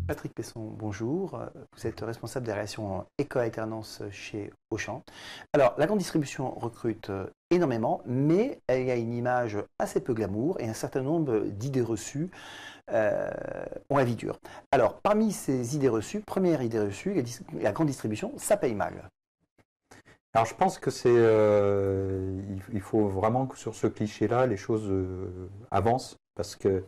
Patrick Pesson, bonjour. Vous êtes responsable des relations éco-alternance chez Auchan. Alors, la grande distribution recrute énormément, mais elle a une image assez peu glamour et un certain nombre d'idées reçues ont la vie dure. Alors, parmi ces idées reçues, première idée reçue, la grande distribution, ça paye mal. Alors je pense que il faut vraiment que sur ce cliché-là, les choses avancent parce que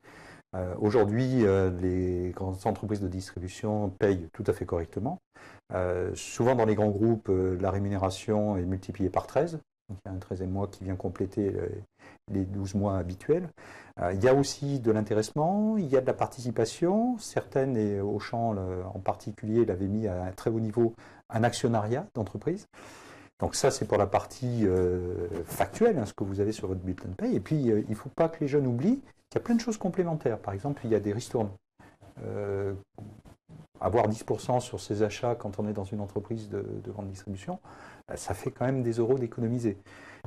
aujourd'hui, les grandes entreprises de distribution payent tout à fait correctement. Souvent dans les grands groupes, la rémunération est multipliée par 13. Donc il y a un 13e mois qui vient compléter les 12 mois habituels. Il y a aussi de l'intéressement, il y a de la participation. Certaines, et Auchan en particulier, l'avaient mis à un très haut niveau, un actionnariat d'entreprise. Donc ça, c'est pour la partie factuelle, hein, ce que vous avez sur votre bulletin de paye. Et puis, il ne faut pas que les jeunes oublient qu'il y a plein de choses complémentaires. Par exemple, il y a des ristournes. Avoir 10% sur ses achats quand on est dans une entreprise de grande distribution, ça fait quand même des euros d'économiser.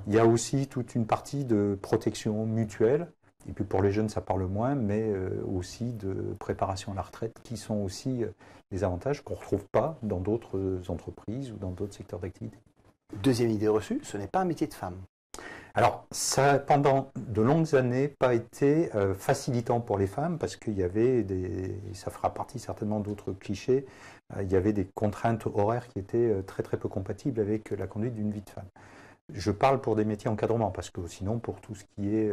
Il y a aussi toute une partie de protection mutuelle. Et puis pour les jeunes, ça parle moins, mais aussi de préparation à la retraite, qui sont aussi des avantages qu'on ne retrouve pas dans d'autres entreprises ou dans d'autres secteurs d'activité. Deuxième idée reçue, ce n'est pas un métier de femme. Alors, ça a pendant de longues années pas été facilitant pour les femmes parce qu'il y avait ça fera partie certainement d'autres clichés, il y avait des contraintes horaires qui étaient très très peu compatibles avec la conduite d'une vie de femme. Je parle pour des métiers encadrement parce que sinon pour tout ce qui est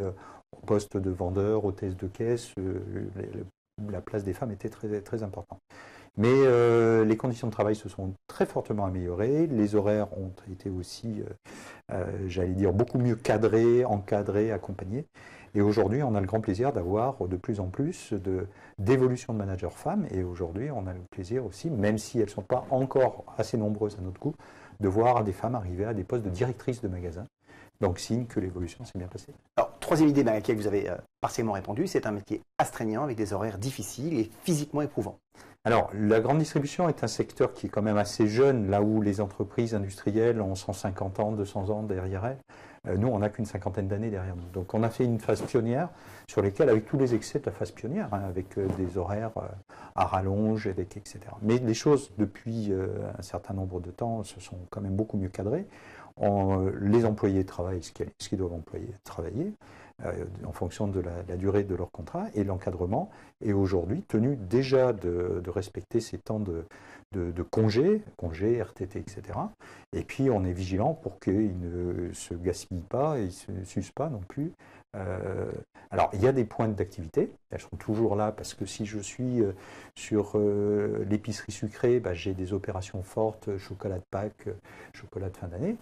poste de vendeur, hôtesse de caisse, la place des femmes était très, très importante. Mais les conditions de travail se sont très fortement améliorées, les horaires ont été aussi, j'allais dire, beaucoup mieux cadrés, encadrés, accompagnés. Et aujourd'hui, on a le grand plaisir d'avoir de plus en plus d'évolution de managers femmes. Et aujourd'hui, on a le plaisir aussi, même si elles ne sont pas encore assez nombreuses à notre goût, de voir des femmes arriver à des postes de directrices de magasins. Donc, signe que l'évolution s'est bien passée. Alors, troisième idée à laquelle vous avez partiellement répondu, c'est un métier astreignant avec des horaires difficiles et physiquement éprouvants. Alors, la grande distribution est un secteur qui est quand même assez jeune, là où les entreprises industrielles ont 150 ans, 200 ans derrière elles. Nous, on n'a qu'une cinquantaine d'années derrière nous. Donc, on a fait une phase pionnière sur lesquelles, avec tous les excès de la phase pionnière, hein, avec des horaires à rallonge, etc. Mais les choses, depuis un certain nombre de temps, se sont quand même beaucoup mieux cadrées. Les employés travaillent ce qu'ils doivent travailler en fonction de la durée de leur contrat, et l'encadrement est aujourd'hui tenu déjà de respecter ces temps de congés, RTT, etc. Et puis on est vigilant pour qu'ils ne se gaspillent pas et ne s'usent pas non plus. Alors il y a des pointes d'activité, elles sont toujours là parce que si je suis sur l'épicerie sucrée, j'ai des opérations fortes, chocolat de Pâques, chocolat de fin d'année.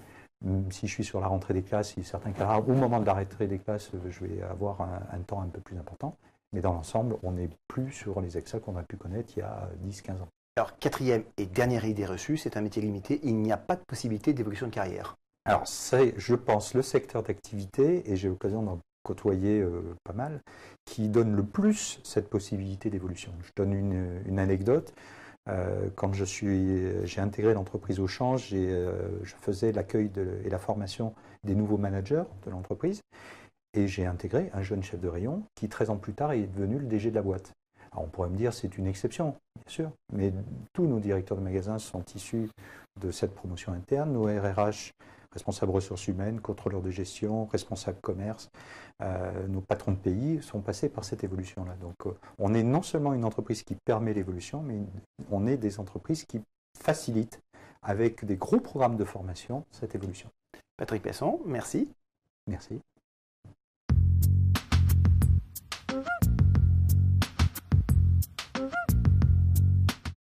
Si je suis sur la rentrée des classes, il y a certains cas, au moment de la rentrée des classes, je vais avoir un temps un peu plus important. Mais dans l'ensemble, on n'est plus sur les excès qu'on a pu connaître il y a 10-15 ans. Alors, quatrième et dernière idée reçue, c'est un métier limité. Il n'y a pas de possibilité d'évolution de carrière. Alors, c'est, je pense, le secteur d'activité, et j'ai l'occasion d'en côtoyer pas mal, qui donne le plus cette possibilité d'évolution. Je donne une anecdote. Quand j'ai intégré l'entreprise Auchan, je faisais l'accueil et la formation des nouveaux managers de l'entreprise. Et j'ai intégré un jeune chef de rayon qui, 13 ans plus tard, est devenu le DG de la boîte. Alors on pourrait me dire c'est une exception, bien sûr, mais tous nos directeurs de magasins sont issus de cette promotion interne. Nos RRH, responsables ressources humaines, contrôleurs de gestion, responsables commerce, nos patrons de pays sont passés par cette évolution-là. Donc on est non seulement une entreprise qui permet l'évolution, mais on est des entreprises qui facilitent avec des gros programmes de formation cette évolution. Patrick Pesson, merci. Merci.